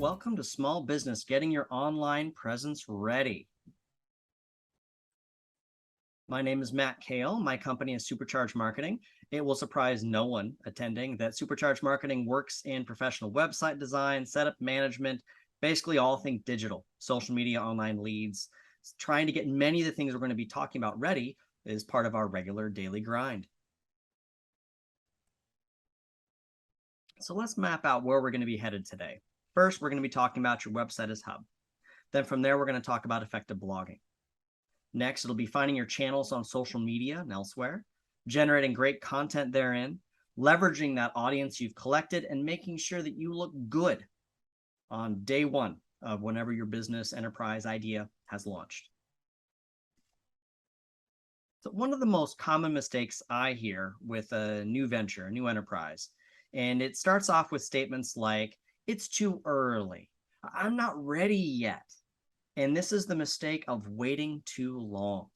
Welcome to Small Business Getting Your Online Presence Ready. My name is Matt Cail. My company is Supercharged Marketing. It will surprise no one attending that Supercharged Marketing works in professional website design, setup management, basically all things digital, social media, online leads. Trying to get many of the things we're going to be talking about ready is part of our regular daily grind. So let's map out where we're going to be headed today. First, we're going to be talking about your website as hub. Then from there, we're going to talk about effective blogging. Next, it'll be finding your channels on social media and elsewhere, generating great content therein, leveraging that audience you've collected, and making sure that you look good on day one of whenever your business enterprise idea has launched. So one of the most common mistakes I hear with a new venture, a new enterprise, and it starts off with statements like, it's too early, I'm not ready yet. And this is the mistake of waiting too long.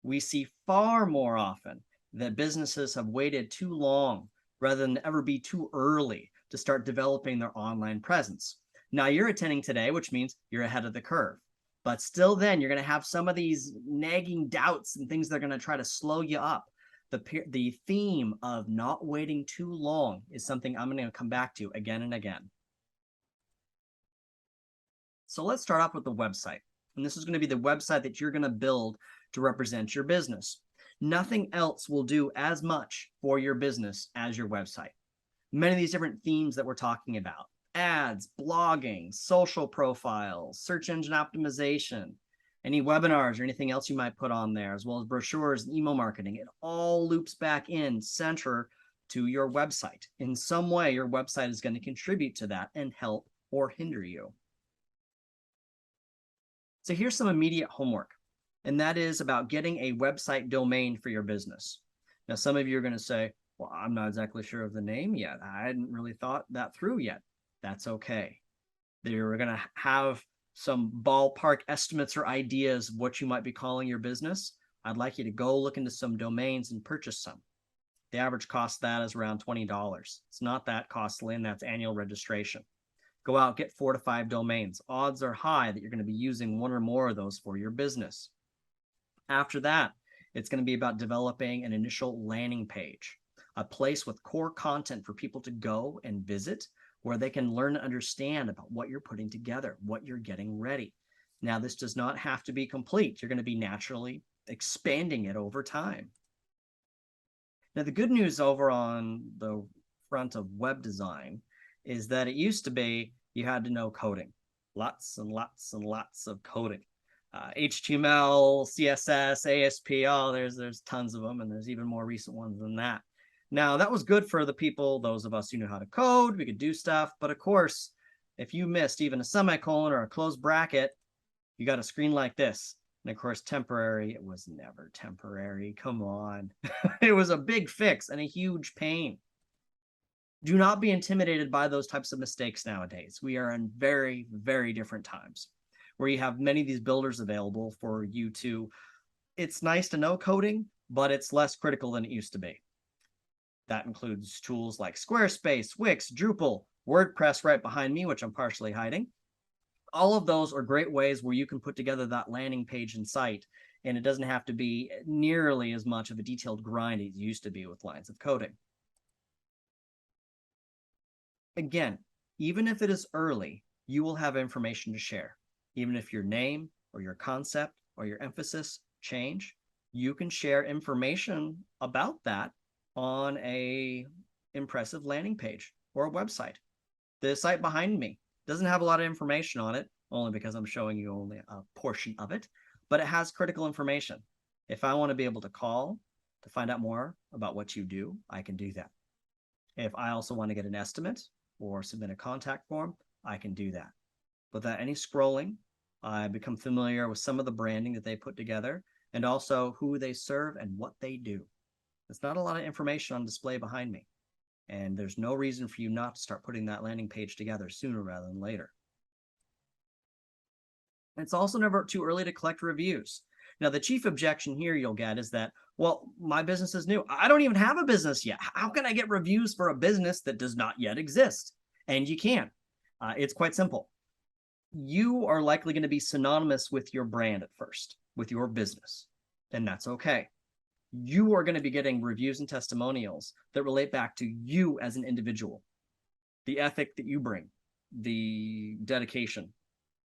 We see far more often that businesses have waited too long rather than ever be too early to start developing their online presence. Now you're attending today, which means you're ahead of the curve. But still then you're going to have some of these nagging doubts and things that are going to try to slow you up. The theme of not waiting too long is something I'm going to come back to again and again. So let's start off with the website. And this is going to be the website that you're going to build to represent your business. Nothing else will do as much for your business as your website. Many of these different themes that we're talking about, ads, blogging, social profiles, search engine optimization, any webinars or anything else you might put on there, as well as brochures and email marketing, it all loops back in center to your website. In some way, your website is going to contribute to that and help or hinder you. So here's some immediate homework, and that is about getting a website domain for your business. Now, some of you are going to say, well, I'm not exactly sure of the name yet. I hadn't really thought that through yet. That's okay. They're going to have some ballpark estimates or ideas of what you might be calling your business. I'd like you to go look into some domains and purchase some. The average cost of that is around $20. It's not that costly, and that's annual registration. Go out, get 4 to 5 domains. Odds are high that you're going to be using one or more of those for your business. After that, it's going to be about developing an initial landing page, a place with core content for people to go and visit, where they can learn and understand about what you're putting together, what you're getting ready. Now, this does not have to be complete. You're going to be naturally expanding it over time. Now, the good news over on the front of web design is that it used to be you had to know coding, lots and lots and lots of coding, HTML, CSS, ASP, oh, there's tons of them, and there's even more recent ones than that. Now, that was good for the people, those of us who knew how to code, we could do stuff, but of course, if you missed even a semicolon or a closed bracket, you got a screen like this. And of course, temporary, it was never temporary, come on. It was a big fix and a huge pain. Do not be intimidated by those types of mistakes nowadays. We are in very, very different times where you have many of these builders available for you to, it's nice to know coding, but it's less critical than it used to be. That includes tools like Squarespace, Wix, Drupal, WordPress right behind me, which I'm partially hiding. All of those are great ways where you can put together that landing page and site, and it doesn't have to be nearly as much of a detailed grind as it used to be with lines of coding. Again, even if it is early, you will have information to share. Even if your name or your concept or your emphasis change, you can share information about that on a impressive landing page or a website. The site behind me doesn't have a lot of information on it, only because I'm showing you only a portion of it, but it has critical information. If I want to be able to call to find out more about what you do, I can do that. If I also want to get an estimate or submit a contact form, I can do that. Without any scrolling, I become familiar with some of the branding that they put together and also who they serve and what they do. There's not a lot of information on display behind me, and there's no reason for you not to start putting that landing page together sooner rather than later. It's also never too early to collect reviews. Now, the chief objection here you'll get is that, well, my business is new. I don't even have a business yet. How can I get reviews for a business that does not yet exist? And you can. It's quite simple. You are likely going to be synonymous with your brand at first, with your business, and that's okay. You are going to be getting reviews and testimonials that relate back to you as an individual, the ethic that you bring, the dedication,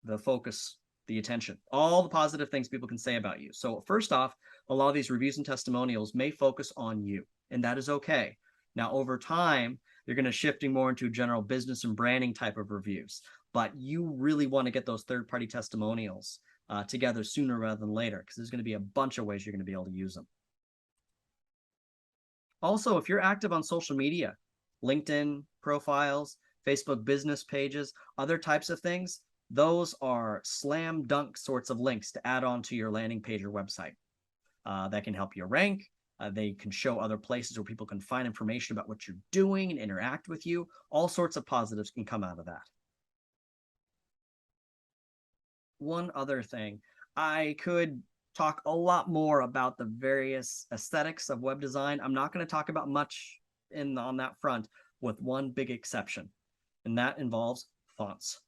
the focus, the attention, all the positive things people can say about you. So first off, a lot of these reviews and testimonials may focus on you, and that is okay. Now, over time, you're going to shifting more into general business and branding type of reviews, but you really want to get those third-party testimonials together sooner rather than later, because there's going to be a bunch of ways you're going to be able to use them. Also, if you're active on social media, LinkedIn profiles, Facebook business pages, other types of things, those are slam dunk sorts of links to add on to your landing page or website. That can help you rank. They can show other places where people can find information about what you're doing and interact with you. All sorts of positives can come out of that. One other thing, I could talk a lot more about the various aesthetics of web design. I'm not going to talk about much on that front, with one big exception, and that involves fonts.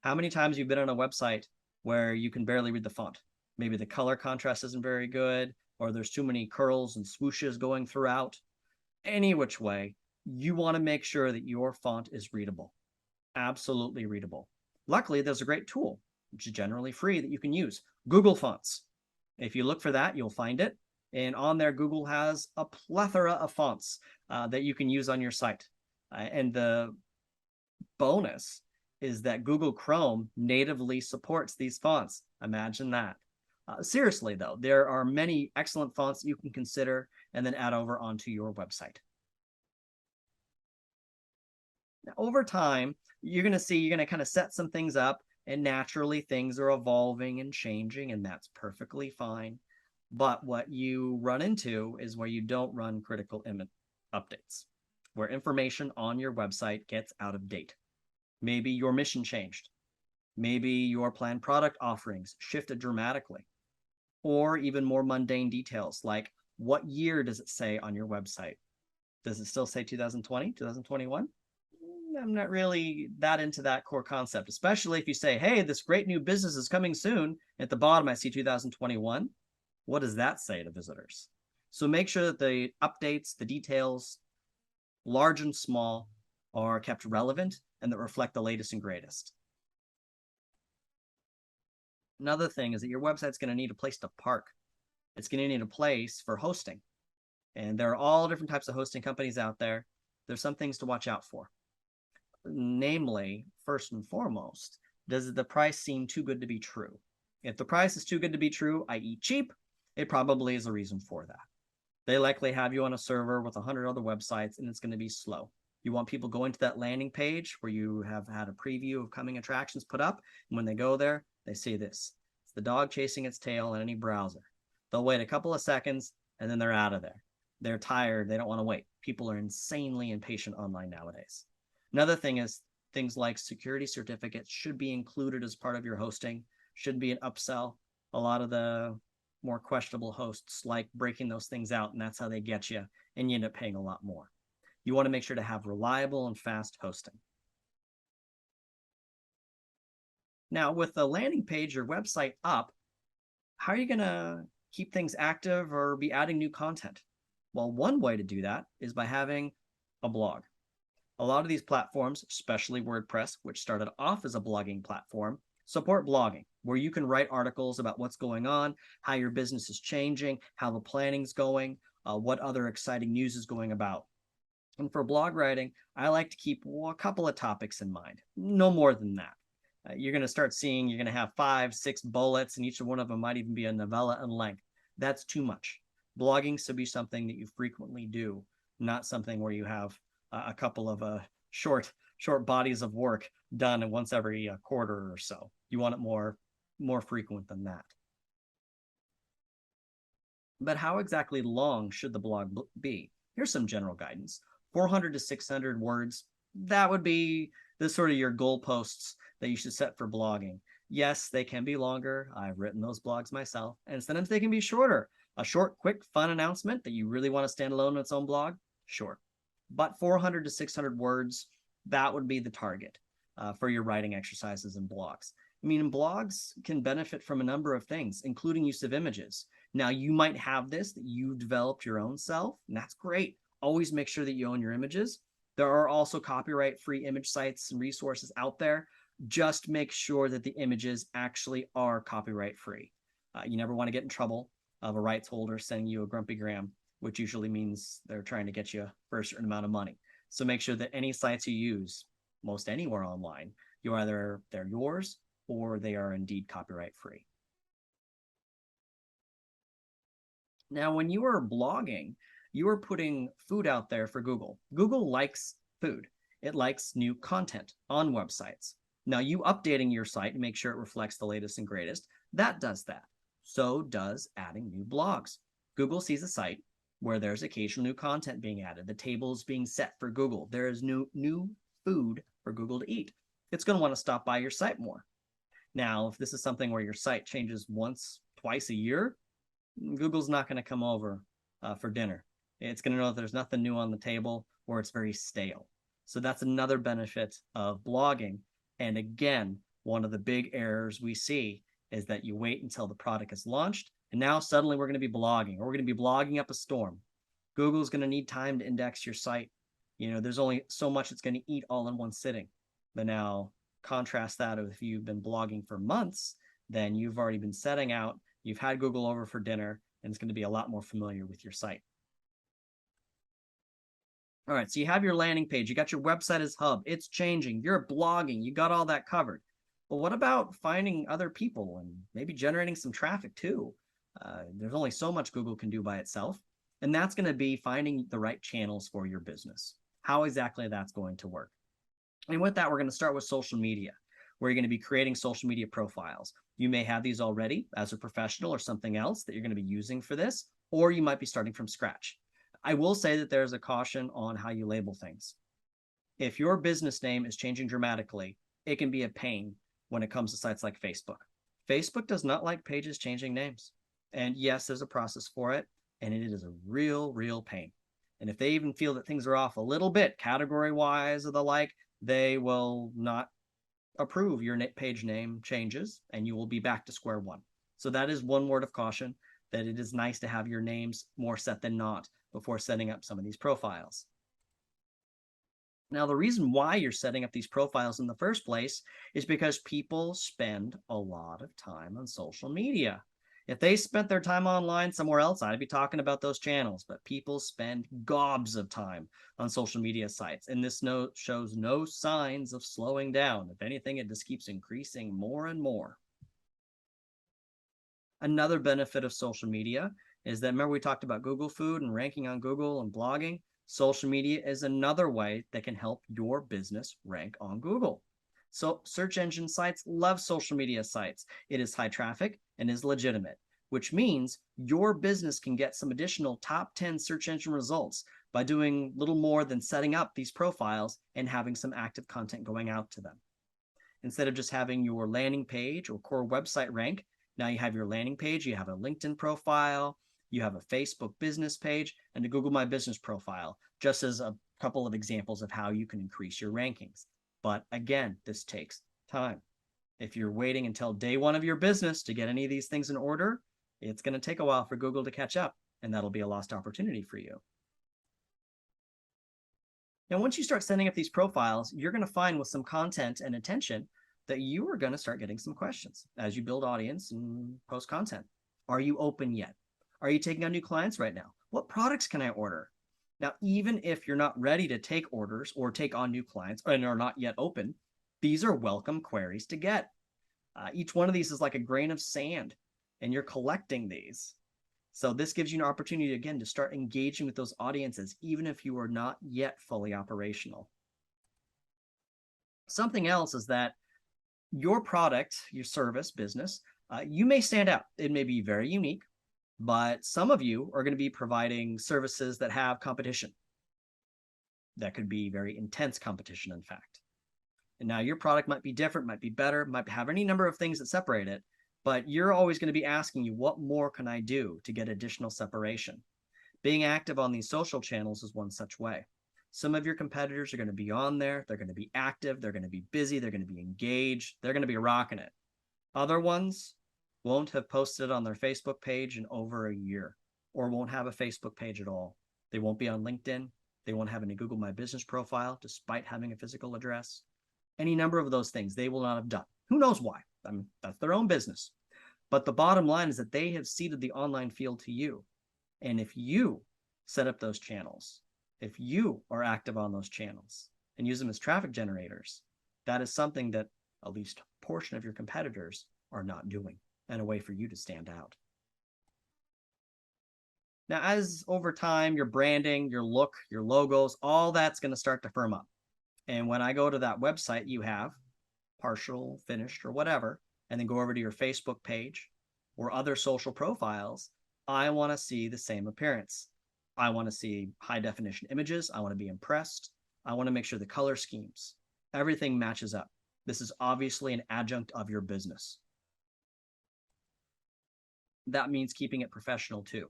How many times you've been on a website where you can barely read the font? Maybe the color contrast isn't very good, or there's too many curls and swooshes going throughout. Any which way, you want to make sure that your font is readable, absolutely readable. Luckily, there's a great tool, which is generally free, that you can use, Google Fonts. If you look for that, you'll find it. And on there, Google has a plethora of fonts that you can use on your site. And the bonus is that Google Chrome natively supports these fonts. Imagine that. Seriously, though, there are many excellent fonts that you can consider and then add over onto your website. Now, over time, you're going to kind of set some things up, and naturally things are evolving and changing, and that's perfectly fine. But what you run into is where you don't run critical updates, where information on your website gets out of date. Maybe your mission changed. Maybe your planned product offerings shifted dramatically. Or even more mundane details, like what year does it say on your website? Does it still say 2020, 2021? I'm not really that into that core concept, especially if you say, hey, this great new business is coming soon. At the bottom, I see 2021. What does that say to visitors? So make sure that the updates, the details, large and small, are kept relevant and that reflect the latest and greatest. Another thing is that your website's going to need a place to park. It's going to need a place for hosting. And there are all different types of hosting companies out there. There's some things to watch out for. Namely, first and foremost, does the price seem too good to be true? If the price is too good to be true, i.e. cheap, it probably is a reason for that. They likely have you on a server with 100 other websites, and it's going to be slow. You want people going to that landing page where you have had a preview of coming attractions put up, and when they go there, they see this. It's the dog chasing its tail in any browser. They'll wait a couple of seconds, and then they're out of there. They're tired. They don't want to wait. People are insanely impatient online nowadays. Another thing is things like security certificates should be included as part of your hosting, should be an upsell. A lot of the more questionable hosts like breaking those things out, and that's how they get you, and you end up paying a lot more. You want to make sure to have reliable and fast hosting. Now, with the landing page or website up, how are you going to keep things active or be adding new content? Well, one way to do that is by having a blog. A lot of these platforms, especially WordPress, which started off as a blogging platform, support blogging, where you can write articles about what's going on, how your business is changing, how the planning's going, what other exciting news is going about. And for blog writing, I like to keep a couple of topics in mind, no more than that. You're going to start seeing, you're going to have 5, 6 bullets, and each one of them might even be a novella in length. That's too much. Blogging should be something that you frequently do, not something where you have a couple of short bodies of work done once every quarter or so. You want it more frequent than that. But how exactly long should the blog be? Here's some general guidance. 400 to 600 words. That would be the sort of your goalposts that you should set for blogging. Yes, they can be longer. I've written those blogs myself. And sometimes they can be shorter. A short, quick, fun announcement that you really want to stand alone on its own blog? Sure. But 400 to 600 words, that would be the target. for your writing exercises and blogs. I mean, blogs can benefit from a number of things, including use of images. Now, you might have this that you developed your own self, and that's great. Always make sure that you own your images. There are also copyright-free image sites and resources out there. Just make sure that the images actually are copyright-free. You never want to get in trouble of a rights holder sending you a grumpy gram, which usually means they're trying to get you for a certain amount of money. So make sure that any sites you use, most anywhere online, they're yours or they are indeed copyright-free. Now, when you are blogging, you are putting food out there for Google. Google likes food. It likes new content on websites. Now, you updating your site to make sure it reflects the latest and greatest, that does that. So does adding new blogs. Google sees a site where there's occasional new content being added. The table is being set for Google. There is new food for Google to eat. It's going to want to stop by your site more. Now, if this is something where your site changes once, twice a year, Google's not going to come over for dinner. It's going to know that there's nothing new on the table or it's very stale. So that's another benefit of blogging. And again, one of the big errors we see is that you wait until the product is launched, and now suddenly we're going to be blogging, or we're going to be blogging up a storm. Google's going to need time to index your site. You know, there's only so much it's going to eat all in one sitting. But now contrast that with if you've been blogging for months, then you've already been setting out, you've had Google over for dinner, and it's going to be a lot more familiar with your site. All right, so you have your landing page, you got your website as hub, it's changing, you're blogging, you got all that covered. But what about finding other people and maybe generating some traffic too? There's only so much Google can do by itself, and that's going to be finding the right channels for your business. How exactly that's going to work. And with that, we're going to start with social media, where you're going to be creating social media profiles. You may have these already as a professional or something else that you're going to be using for this, or you might be starting from scratch. I will say that there's a caution on how you label things. If your business name is changing dramatically, it can be a pain when it comes to sites like Facebook. Facebook does not like pages changing names. And yes, there's a process for it, and it is a real pain. And if they even feel that things are off a little bit, category-wise or the like, they will not approve your page name changes, and you will be back to square one. So that is one word of caution, that it is nice to have your names more set than not before setting up some of these profiles. Now, the reason why you're setting up these profiles in the first place is because people spend a lot of time on social media. If they spent their time online somewhere else, I'd be talking about those channels, but people spend gobs of time on social media sites, and this shows no signs of slowing down. If anything, it just keeps increasing more and more. Another benefit of social media is that, remember we talked about Google food and ranking on Google and blogging? Social media is another way that can help your business rank on Google. So search engine sites love social media sites. It is high traffic and is legitimate, which means your business can get some additional top 10 search engine results by doing little more than setting up these profiles and having some active content going out to them. Instead of just having your landing page or core website rank, now you have your landing page, you have a LinkedIn profile, you have a Facebook business page, and a Google My Business profile, just as a couple of examples of how you can increase your rankings. But again, this takes time. If you're waiting until day one of your business to get any of these things in order, it's going to take a while for Google to catch up, and that'll be a lost opportunity for you. Now, once you start setting up these profiles, you're going to find with some content and attention that you are going to start getting some questions as you build audience and post content. Are you open yet? Are you taking on new clients right now? What products can I order? Now, even if you're not ready to take orders or take on new clients and are not yet open, these are welcome queries to get. Each one of these is like a grain of sand, and you're collecting these. So this gives you an opportunity, again, to start engaging with those audiences, even if you are not yet fully operational. Something else is that your product, your service, business, you may stand out. It may be very unique, but some of you are going to be providing services that have competition. That could be very intense competition, in fact. And now your product might be different, might be better, might have any number of things that separate it, but you're always going to be asking you, what more can I do to get additional separation? Being active on these social channels is one such way. Some of your competitors are going to be on there. They're going to be active. They're going to be busy. They're going to be engaged. They're going to be rocking it. Other ones won't have posted on their Facebook page in over a year, or won't have a Facebook page at all. They won't be on LinkedIn. They won't have any Google My Business profile, despite having a physical address. Any number of those things they will not have done. Who knows why? I mean, that's their own business. But the bottom line is that they have ceded the online field to you. And if you set up those channels, if you are active on those channels and use them as traffic generators, that is something that at least a portion of your competitors are not doing, and a way for you to stand out. Now, as over time, your branding, your look, your logos, all that's going to start to firm up. And when I go to that website you have, partial, finished, or whatever, and then go over to your Facebook page or other social profiles, I want to see the same appearance. I want to see high definition images. I want to be impressed. I want to make sure the color schemes, everything matches up. This is obviously an adjunct of your business. That means keeping it professional too.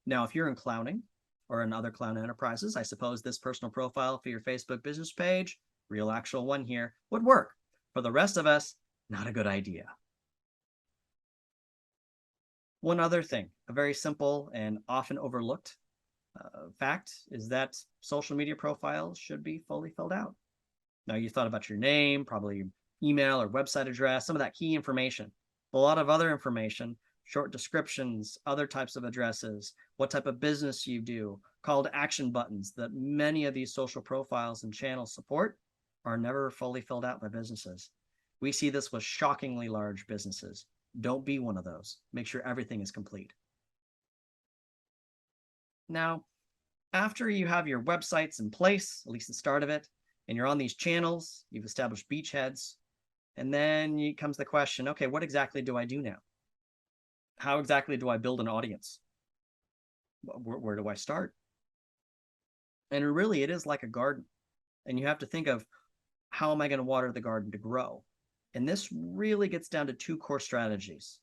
Now, if you're in clowning or in other clown enterprises, I suppose this personal profile for your Facebook business page, real actual one here, would work. For the rest of us, not a good idea. One other thing, a very simple and often overlooked fact is that social media profiles should be fully filled out. Now, you thought about your name, probably email or website address, some of that key information. A lot of other information, short descriptions, other types of addresses, what type of business you do, call to action buttons that many of these social profiles and channels support are never fully filled out by businesses. We see this with shockingly large businesses. Don't be one of those. Make sure everything is complete. Now, after you have your websites in place, at least the start of it, and you're on these channels, you've established beachheads, and then comes the question, okay, what exactly do I do now? How exactly do I build an audience? Where do I start? And really, it is like a garden. And you have to think of, how am I going to water the garden to grow? And this really gets down to two core strategies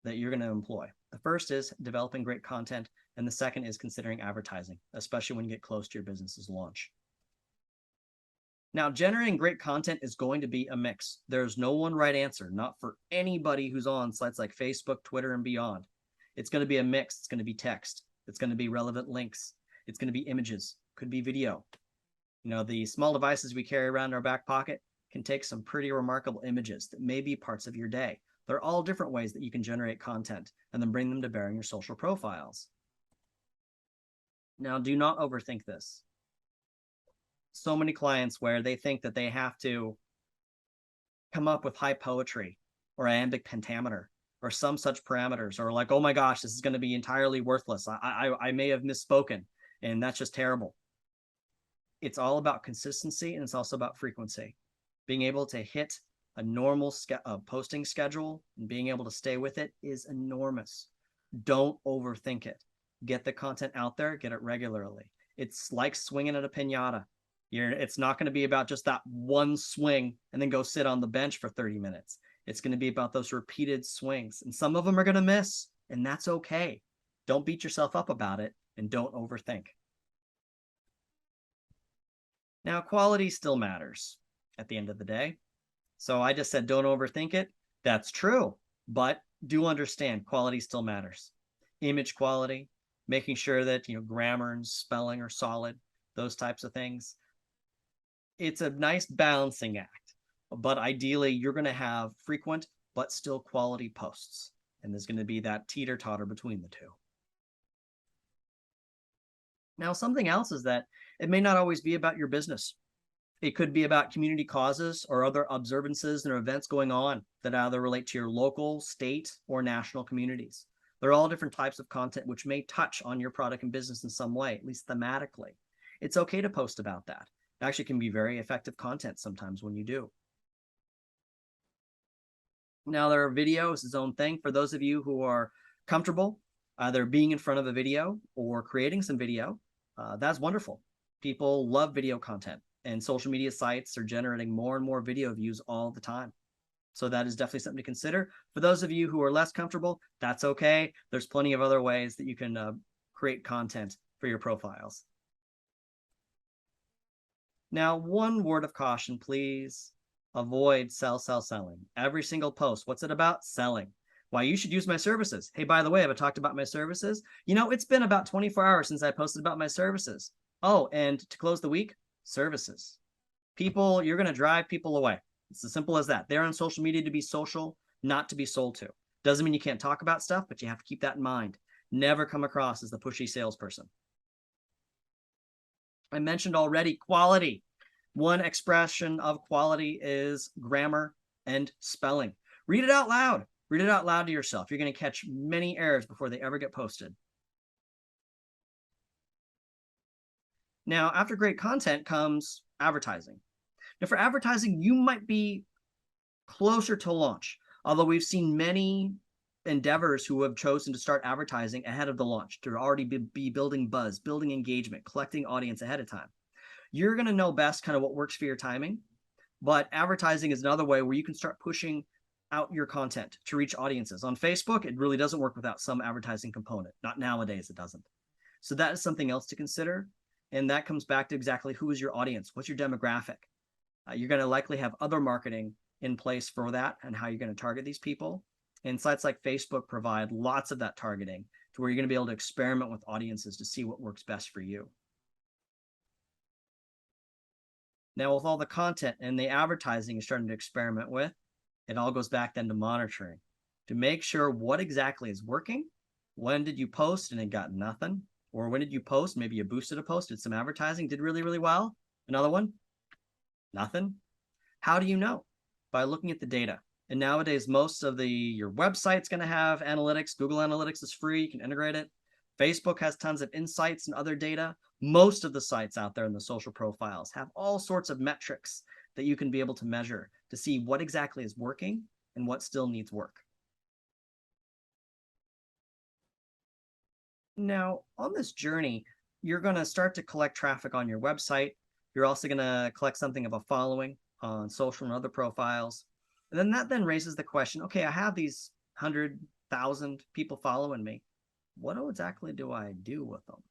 that you're going to employ. The first is developing great content, and the second is considering advertising, especially when you get close to your business's launch. Now, generating great content is going to be a mix. There's no one right answer, not for anybody who's on sites like Facebook, Twitter, and beyond. It's going to be a mix. It's going to be text. It's going to be relevant links. It's going to be images. Could be video. You know, the small devices we carry around in our back pocket can take some pretty remarkable images that may be parts of your day. They're all different ways that you can generate content and then bring them to bear in your social profiles. Now, do not overthink this. So many clients where they think that they have to come up with high poetry or iambic pentameter or some such parameters, or like, oh my gosh, this is going to be entirely worthless. I may have misspoken, and that's just terrible. It's all about consistency, and it's also about frequency. Being able to hit a normal posting schedule and being able to stay with it is enormous. Don't overthink it. Get the content out there, get it regularly. It's like swinging at a piñata. It's not going to be about just that one swing and then go sit on the bench for 30 minutes. It's going to be about those repeated swings, and some of them are going to miss, and that's okay. Don't beat yourself up about it, and don't overthink. Now, quality still matters at the end of the day. So I just said, don't overthink it. That's true, but do understand quality still matters. Image quality, making sure that, grammar and spelling are solid, those types of things. It's a nice balancing act, but ideally you're going to have frequent but still quality posts. And there's going to be that teeter-totter between the two. Now, something else is that it may not always be about your business. It could be about community causes or other observances and events going on that either relate to your local, state, or national communities. They're all different types of content which may touch on your product and business in some way, at least thematically. It's okay to post about that. It actually can be very effective content sometimes when you do. Now, there are videos, its own thing. For those of you who are comfortable either being in front of a video or creating some video, that's wonderful. People love video content, and social media sites are generating more and more video views all the time. So that is definitely something to consider. For those of you who are less comfortable, that's okay. There's plenty of other ways that you can create content for your profiles. Now, one word of caution, please. Avoid selling. Every single post, what's it about? Selling. Why you should use my services. Hey, by the way, have I talked about my services? It's been about 24 hours since I posted about my services. Oh, and to close the week, services. People, you're going to drive people away. It's as simple as that. They're on social media to be social, not to be sold to. Doesn't mean you can't talk about stuff, but you have to keep that in mind. Never come across as the pushy salesperson. I mentioned already quality. One expression of quality is grammar and spelling. Read it out loud. Read it out loud to yourself. You're going to catch many errors before they ever get posted. Now, after great content comes advertising. Now, for advertising, you might be closer to launch, although we've seen many endeavors who have chosen to start advertising ahead of the launch to already be building buzz, building engagement, collecting audience ahead of time. You're going to know best kind of what works for your timing, but advertising is another way where you can start pushing out your content to reach audiences. On Facebook, it really doesn't work without some advertising component. Not nowadays, it doesn't. So that is something else to consider. And that comes back to exactly who is your audience? What's your demographic? You're going to likely have other marketing in place for that and how you're going to target these people. And sites like Facebook provide lots of that targeting to where you're going to be able to experiment with audiences to see what works best for you. Now, with all the content and the advertising you're starting to experiment with, it all goes back then to monitoring to make sure what exactly is working. When did you post and it got nothing? Or when did you post? Maybe you boosted a post, did some advertising, did really, really well. Another one, nothing. How do you know? By looking at the data. And nowadays, most of your website's going to have analytics. Google Analytics is free. You can integrate it. Facebook has tons of insights and other data. Most of the sites out there in the social profiles have all sorts of metrics that you can be able to measure to see what exactly is working and what still needs work. Now, on this journey, you're going to start to collect traffic on your website. You're also going to collect something of a following on social and other profiles. And then that then raises the question, okay, I have these 100,000 people following me. What exactly do I do with them?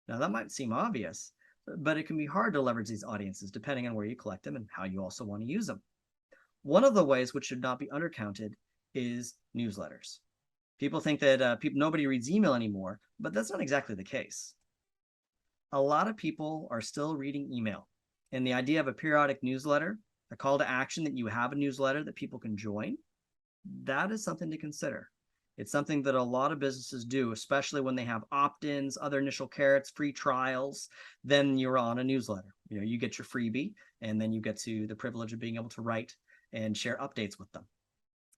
Now, that might seem obvious, but it can be hard to leverage these audiences depending on where you collect them and how you also want to use them. One of the ways which should not be undercounted is newsletters. People think that nobody reads email anymore, but that's not exactly the case. A lot of people are still reading email, and the idea of a periodic newsletter, a call to action that you have a newsletter that people can join, that is something to consider. It's something that a lot of businesses do, especially when they have opt-ins, other initial carrots, free trials. Then you're on a newsletter. You get your freebie, and then you get to the privilege of being able to write and share updates with them.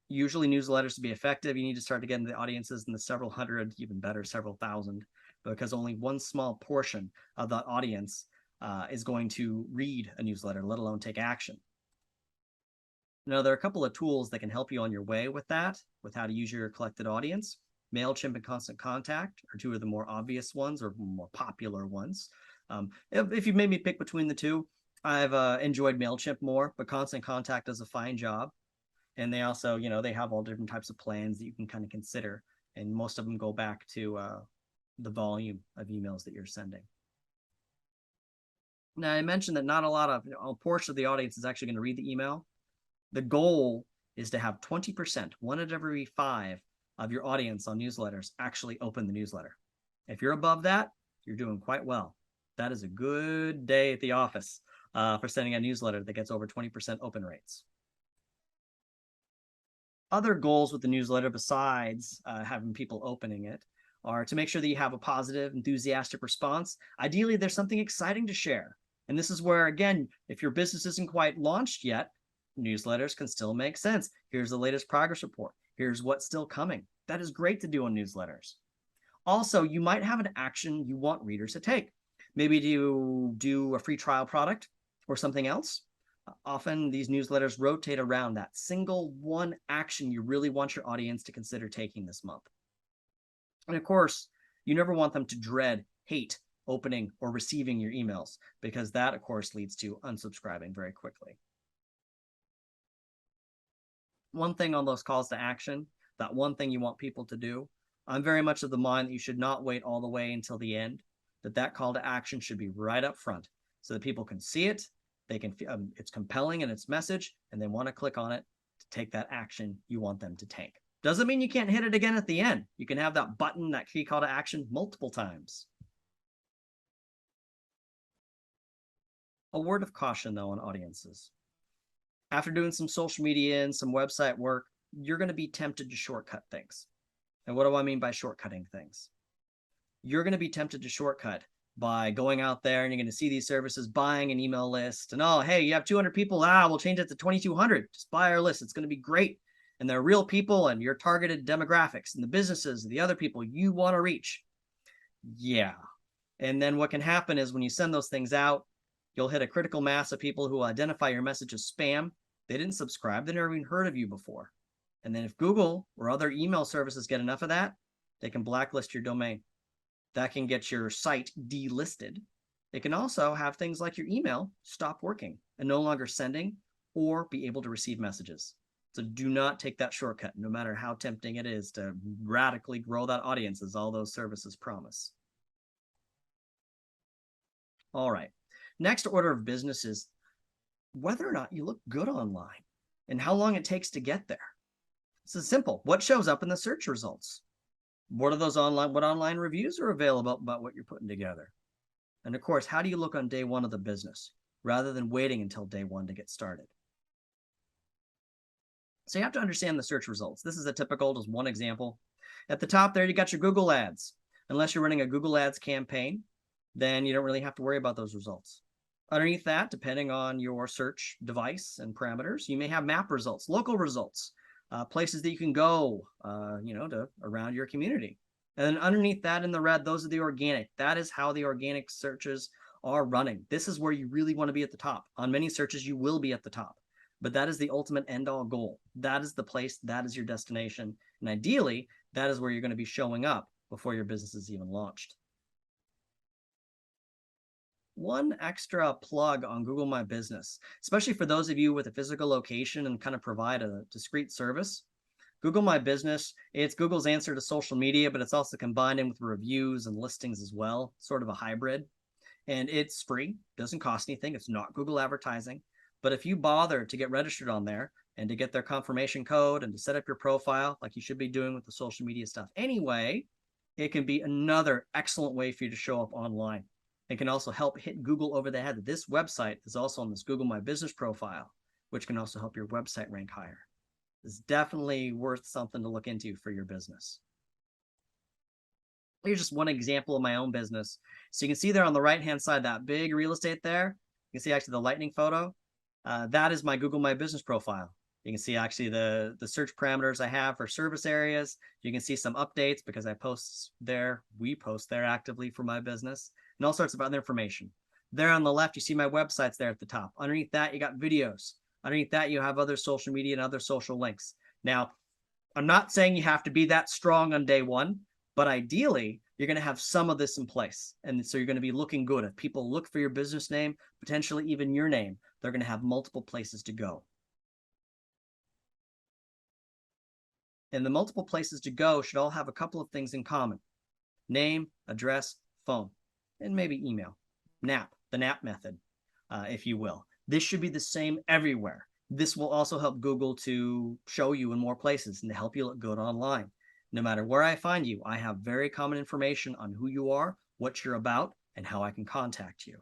Usually newsletters to be effective, you need to start to get into the audiences in the several hundred, even better, several thousand, because only one small portion of that audience is going to read a newsletter, let alone take action. Now, there are a couple of tools that can help you on your way with that, with how to use your collected audience. MailChimp and Constant Contact are two of the more obvious ones or more popular ones. If you made me pick between the two, I've enjoyed MailChimp more, but Constant Contact does a fine job. And they also, they have all different types of plans that you can kind of consider. And most of them go back to the volume of emails that you're sending. Now, I mentioned that not a portion of the audience is actually going to read the email. The goal is to have 20%, one out of every 5 of your audience on newsletters actually open the newsletter. If you're above that, you're doing quite well. That is a good day at the office for sending a newsletter that gets over 20% open rates. Other goals with the newsletter, besides having people opening it, are to make sure that you have a positive, enthusiastic response. Ideally, there's something exciting to share. And this is where, again, if your business isn't quite launched yet, newsletters can still make sense. Here's the latest progress report. Here's what's still coming. That is great to do on newsletters. Also, you might have an action you want readers to take. Maybe to do a free trial product or something else. Often these newsletters rotate around that single one action you really want your audience to consider taking this month. And of course, you never want them to dread, hate opening or receiving your emails, because that, of course, leads to unsubscribing very quickly. One thing on those calls to action, that one thing you want people to do, I'm very much of the mind that you should not wait all the way until the end, that call to action should be right up front so that people can see it They can, it's compelling in its message, and they want to click on it to take that action you want them to take. Doesn't mean you can't hit it again at the end. You can have that button, that key call to action multiple times. A word of caution, though, on audiences. After doing some social media and some website work, you're going to be tempted to shortcut things. And what do I mean by shortcutting things? You're going to be tempted to shortcut by going out there, and you're going to see these services, buying an email list, and oh, hey, you have 200 people. We'll change it to 2,200. Just buy our list. It's going to be great. And they're real people and your targeted demographics and the businesses, the other people you want to reach. Yeah. And then what can happen is when you send those things out, you'll hit a critical mass of people who identify your message as spam. They didn't subscribe. They never even heard of you before. And then if Google or other email services get enough of that, they can blacklist your domain. That can get your site delisted. It can also have things like your email stop working and no longer sending or be able to receive messages. So do not take that shortcut, no matter how tempting it is to radically grow that audience as all those services promise. All right. Next order of business is whether or not you look good online and how long it takes to get there. This is simple. What shows up in the search results? What are those what online reviews are available about what you're putting together? And of course, how do you look on day one of the business rather than waiting until day one to get started? So you have to understand the search results. This is a typical, just one example. At the top there, you got your Google ads. Unless you're running a Google ads campaign, then you don't really have to worry about those results. Underneath that, depending on your search device and parameters, you may have map results, local results, places that you can go, to around your community. And then underneath that in the red, those are the organic. That is how the organic searches are running. This is where you really want to be at the top. On many searches, you will be at the top, but that is the ultimate end-all goal. That is the place, that is your destination. And ideally, that is where you're going to be showing up before your business is even launched. One extra plug on Google My Business, especially for those of you with a physical location and kind of provide a discrete service. Google My Business, it's Google's answer to social media, but it's also combined in with reviews and listings as well, sort of a hybrid. And it's free, doesn't cost anything. It's not Google advertising. But if you bother to get registered on there and to get their confirmation code and to set up your profile like you should be doing with the social media stuff anyway, it can be another excellent way for you to show up online. It can also help hit Google over the head that this website is also on this Google My Business profile, which can also help your website rank higher. It's definitely worth something to look into for your business. Here's just one example of my own business. So you can see there on the right-hand side, that big real estate there. You can see actually the lightning photo. That is my Google My Business profile. You can see actually the search parameters I have for service areas. You can see some updates because I post there. We post there actively for my business and all sorts of other information. There on the left, you see my websites there at the top. Underneath that, you got videos. Underneath that, you have other social media and other social links. Now, I'm not saying you have to be that strong on day one, but ideally, you're going to have some of this in place. And so you're going to be looking good. If people look for your business name, potentially even your name, they're going to have multiple places to go. And the multiple places to go should all have a couple of things in common: name, address, phone, and maybe email. NAP, the NAP method, if you will. This should be the same everywhere. This will also help Google to show you in more places and to help you look good online. No matter where I find you, I have very common information on who you are, what you're about, and how I can contact you.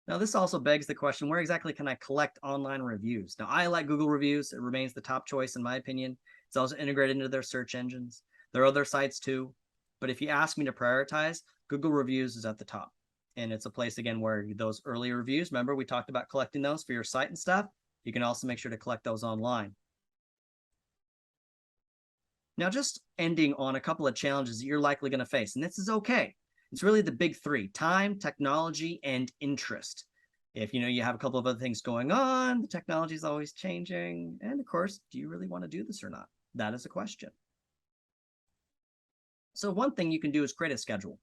Now, this also begs the question, where exactly can I collect online reviews? Now, I like Google reviews. It remains the top choice in my opinion. It's also integrated into their search engines. There are other sites too. But if you ask me to prioritize, Google reviews is at the top. And it's a place, again, where those early reviews, remember we talked about collecting those for your site and stuff. You can also make sure to collect those online. Now, just ending on a couple of challenges that you're likely going to face, and this is okay. It's really the big three: time, technology, and interest. If you have a couple of other things going on, the technology is always changing. And of course, do you really want to do this or not? That is a question. So one thing you can do is create a schedule.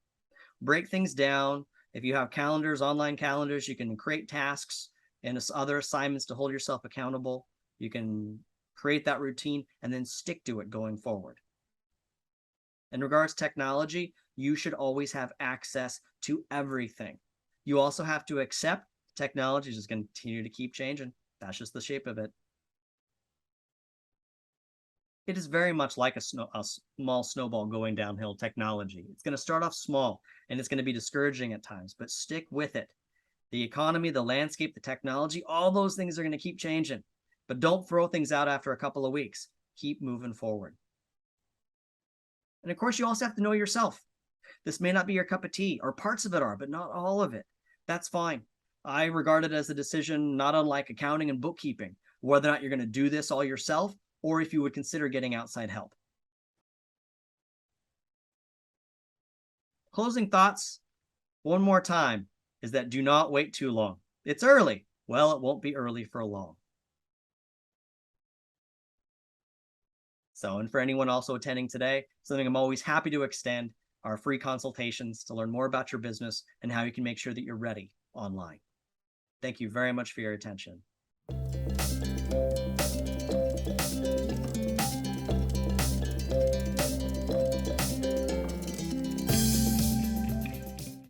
Break things down. If you have calendars, online calendars, you can create tasks and other assignments to hold yourself accountable. You can create that routine and then stick to it going forward. In regards to technology, you should always have access to everything. You also have to accept technology is just going to continue to keep changing. That's just the shape of it. It is very much like a small snowball going downhill technology. It's going to start off small and it's going to be discouraging at times, but stick with it. The economy, the landscape, the technology, all those things are going to keep changing. But don't throw things out after a couple of weeks. Keep moving forward. And of course, you also have to know yourself. This may not be your cup of tea, or parts of it are, but not all of it. That's fine. I regard it as a decision not unlike accounting and bookkeeping, whether or not you're going to do this all yourself, or if you would consider getting outside help. Closing thoughts, one more time, is that do not wait too long. It's early. Well, it won't be early for long. So, and for anyone also attending today, something I'm always happy to extend are free consultations to learn more about your business and how you can make sure that you're ready online. Thank you very much for your attention.